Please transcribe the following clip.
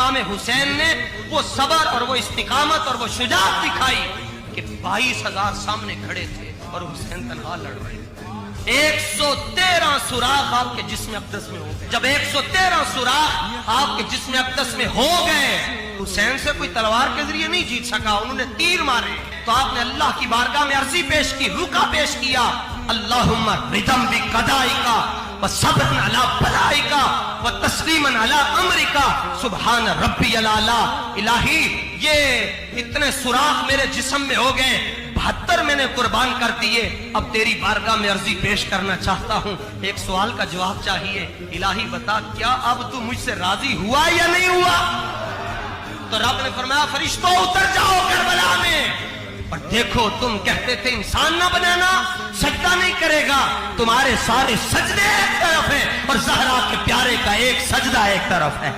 इमाम हुसैन ने वो सबर और वो इस्तिकामत और वो शुजाअत दिखाई कि 22,000 सामने खड़े थे और हुसैन तन्हा लड़ रहे थे। 113 सुराख आपके जिस्म अक़दस में हो गए। जब 113 सुराख आपके जिस्म अक़दस में हो गए, हुसैन से कोई तलवार के जरिए नहीं जीत सका, उन्होंने तीर मारे। तो आपने अल्लाह की बारगाह में अर्जी पेश की, रुका पेश किया, अल्लाहुम्मा रिदम बि कदाइका व सब्रन अला बलाइका व तस्लीमन अला अमरिका सुभान रब्बियल आला। इलाही, ये इतने सुराख मेरे जिस्म में हो गए, 72 मैंने कुर्बान कर दिए, अब तेरी बारगाह में अर्जी पेश करना चाहता हूँ। एक सवाल का जवाब चाहिए, इलाही बता, क्या अब तू मुझसे राजी हुआ या नहीं हुआ? तो रब ने फरमाया, फरिश्तों उतर जाओ करबला में। और देखो, तुम कहते थे इंसान ना बनाना, सजदा नहीं करेगा, तुम्हारे सारे सजदे एक तरफ है और ज़हरा के प्यारे का एक सजदा एक तरफ है।